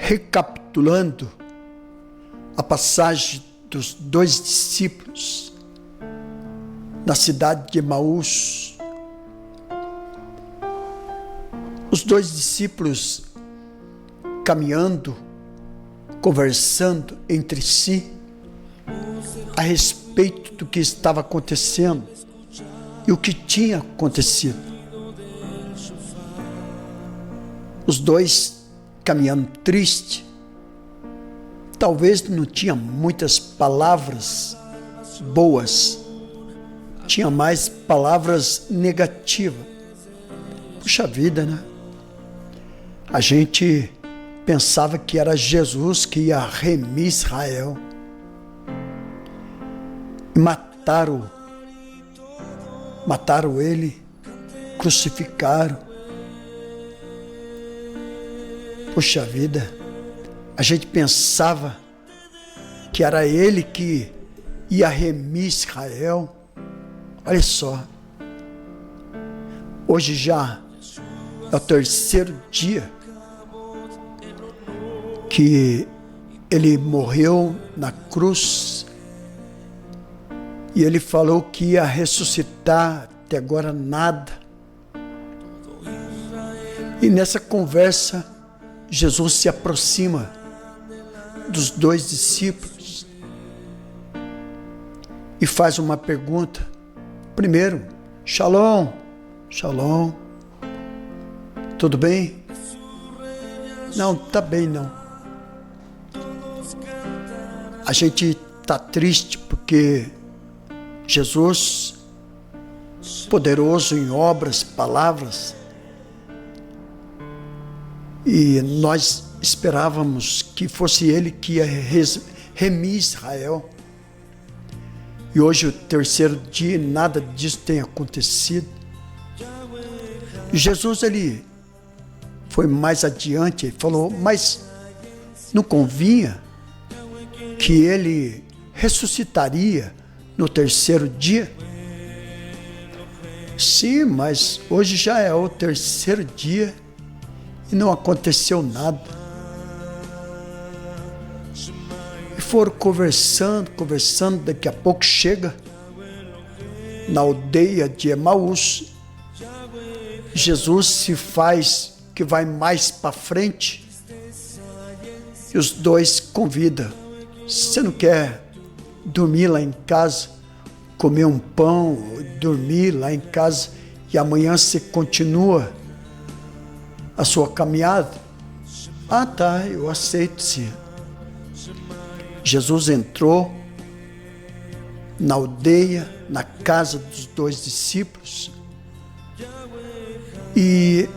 recapitulando a passagem dos dois discípulos na cidade de Emaús. Os dois discípulos caminhando, conversando entre si a respeito do que estava acontecendo e o que tinha acontecido. Os dois caminhando triste, talvez não tinha muitas palavras boas, tinha mais palavras negativas. Puxa vida, né? A gente pensava que era Jesus que ia remir Israel. E mataram ele, crucificaram. Puxa vida, a gente pensava que era ele que ia remir Israel. Olha só, hoje já é o terceiro dia que ele morreu na cruz e ele falou que ia ressuscitar, até agora nada. E nessa conversa, Jesus se aproxima dos dois discípulos e faz uma pergunta. Primeiro, Shalom, Shalom, tudo bem? Não, tá bem não. A gente tá triste porque Jesus, poderoso em obras, palavras, e nós esperávamos que fosse ele que ia remir Israel. E hoje, o terceiro dia, nada disso tem acontecido. E Jesus, ele foi mais adiante, ele falou, mas não convinha que ele ressuscitaria no terceiro dia? Sim, mas hoje já é o terceiro dia e não aconteceu nada. E foram conversando, daqui a pouco chega na aldeia de Emaús. Jesus se faz que vai mais para frente e os dois convidam. Você não quer dormir lá em casa, comer um pão, dormir lá em casa e amanhã você continua a sua caminhada? Ah, tá, eu aceito, sim. Jesus entrou na aldeia, na casa dos dois discípulos, e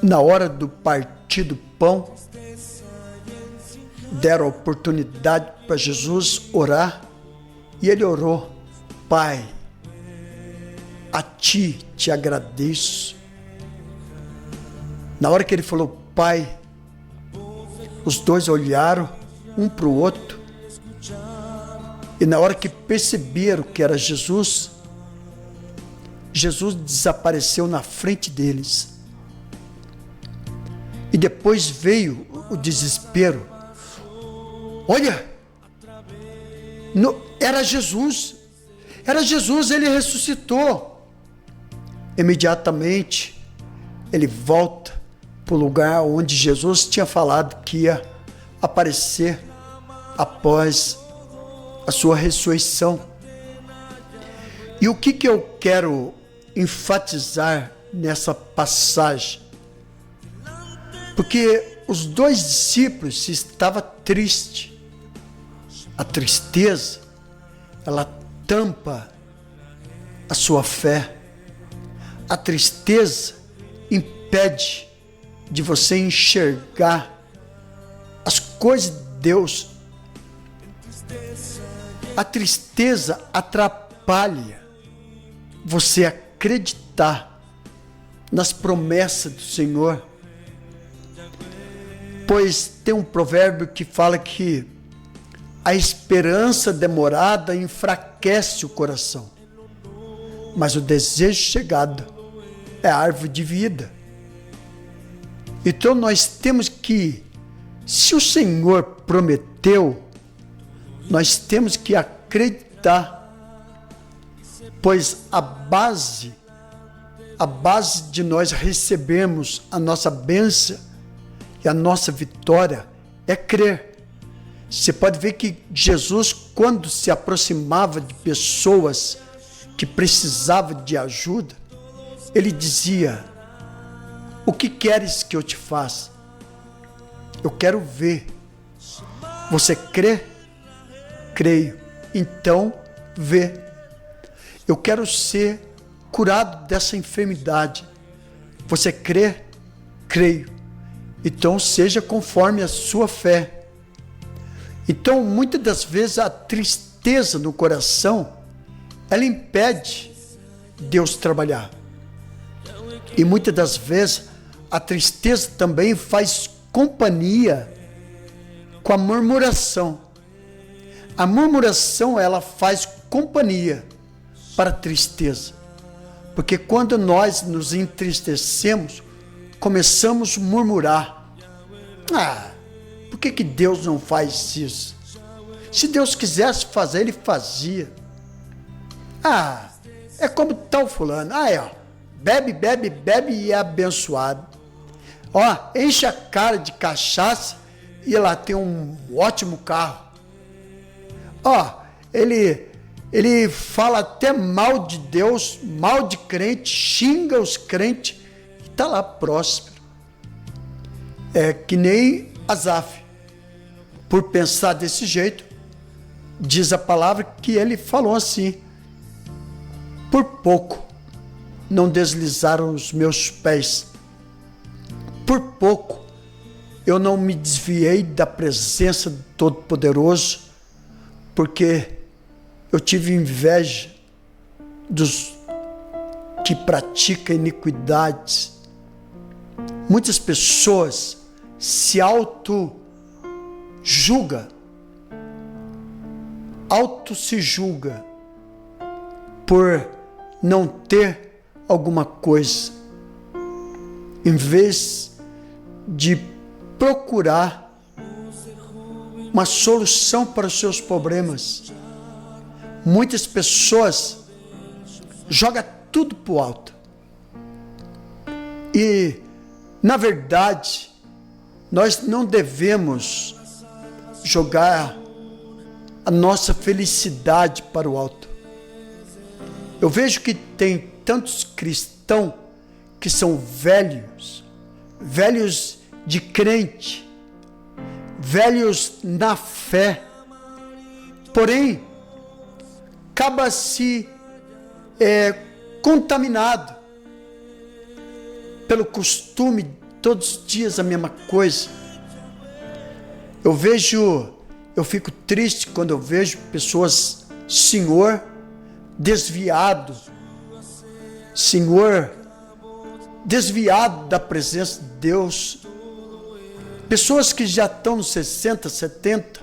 na hora do partir do pão, deram a oportunidade para Jesus orar, e ele orou: Pai, a ti te agradeço. Na hora que ele falou Pai, os dois olharam um para o outro, e na hora que perceberam que era Jesus, Jesus desapareceu na frente deles. E depois veio o desespero. Olha, era Jesus, ele ressuscitou. Imediatamente, ele volta para o lugar onde Jesus tinha falado que ia aparecer após a sua ressurreição. E o que eu quero enfatizar nessa passagem? Porque os dois discípulos estavam tristes. A tristeza, ela tampa a sua fé. A tristeza impede de você enxergar as coisas de Deus. A tristeza atrapalha você acreditar nas promessas do Senhor. Pois tem um provérbio que fala que a esperança demorada enfraquece o coração, mas o desejo chegado é a árvore de vida. Então nós temos que Se o Senhor prometeu, nós temos que acreditar, pois a base de nós recebermos a nossa bênção e a nossa vitória é crer. Você pode ver que Jesus, quando se aproximava de pessoas que precisavam de ajuda, ele dizia: o que queres que eu te faça? Eu quero ver. Você crê? Creio. Então, vê. Eu quero ser curado dessa enfermidade. Você crê? Creio. Então, seja conforme a sua fé. Então, muitas das vezes, a tristeza no coração, ela impede Deus trabalhar. E muitas das vezes, a tristeza também faz companhia com a murmuração. A murmuração, ela faz companhia para a tristeza. Porque quando nós nos entristecemos, começamos a murmurar. Por que Deus não faz isso? Se Deus quisesse fazer, ele fazia. É como tal fulano. Bebe e é abençoado. Enche a cara de cachaça e lá tem um ótimo carro. Ele fala até mal de Deus, mal de crente, xinga os crentes e está lá próspero. É que nem Asaf. Por pensar desse jeito, diz a palavra que ele falou assim: por pouco não deslizaram os meus pés, por pouco eu não me desviei da presença do Todo-Poderoso, porque eu tive inveja dos que praticam iniquidades. Muitas pessoas se se julga por não ter alguma coisa, em vez de procurar uma solução para os seus problemas. Muitas pessoas jogam tudo para o alto. E, na verdade, nós não devemos jogar a nossa felicidade para o alto. Eu vejo que tem tantos cristãos que são velhos de crente, velhos na fé, porém, acaba-se contaminado pelo costume, todos os dias a mesma coisa. Eu fico triste quando eu vejo pessoas, desviado da presença de Deus. Pessoas que já estão nos 60, 70,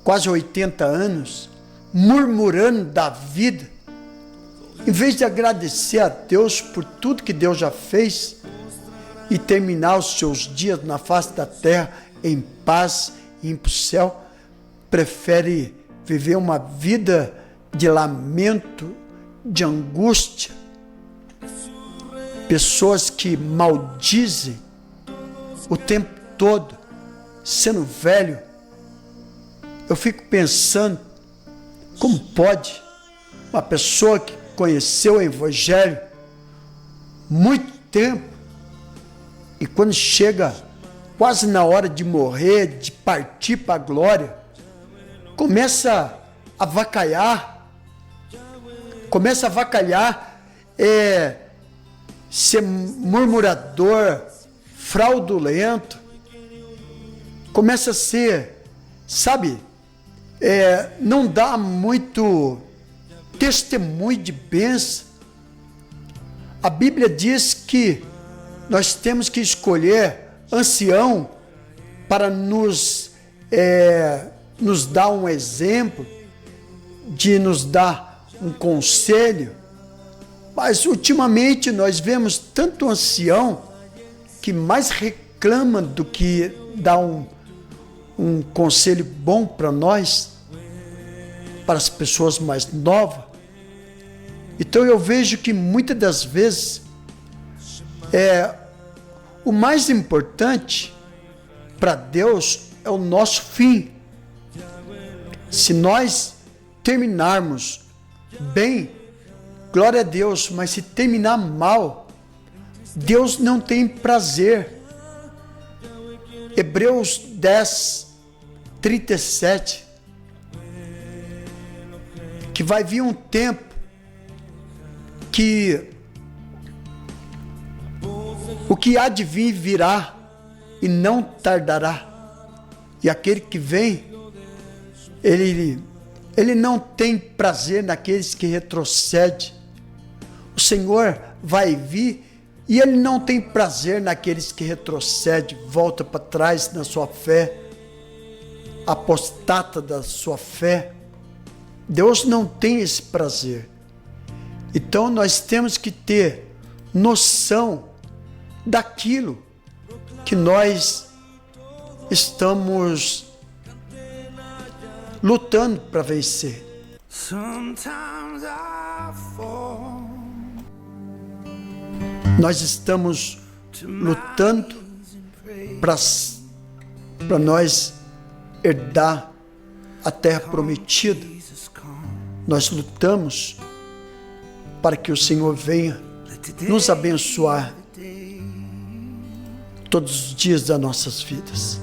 quase 80 anos, murmurando da vida, em vez de agradecer a Deus por tudo que Deus já fez e terminar os seus dias na face da terra em paz e ir para o céu, prefere viver uma vida de lamento, de angústia. Pessoas que maldizem o tempo todo, sendo velho. Eu fico pensando, como pode uma pessoa que conheceu o Evangelho muito tempo e quando chega quase na hora de morrer, de partir para a glória, começa a avacalhar, ser murmurador, fraudulento, começa a ser, não dá muito testemunho de bênção. A Bíblia diz que nós temos que escolher ancião para nos dar um exemplo, de nos dar um conselho. Mas ultimamente nós vemos tanto ancião que mais reclama do que dá um conselho bom para nós, para as pessoas mais novas. Então eu vejo que muitas das vezes o mais importante para Deus é o nosso fim. Se nós terminarmos bem, glória a Deus, mas se terminar mal, Deus não tem prazer. Hebreus 10, 37, que vai vir um tempo que o que há de vir virá e não tardará. E aquele que vem, ele não tem prazer naqueles que retrocedem. O Senhor vai vir e Ele não tem prazer naqueles que retrocedem, volta para trás na sua fé, apostata da sua fé. Deus não tem esse prazer. Então nós temos que ter noção daquilo que nós estamos lutando para vencer. Nós estamos lutando para nós herdar a terra prometida. Nós lutamos para que o Senhor venha nos abençoar todos os dias das nossas vidas.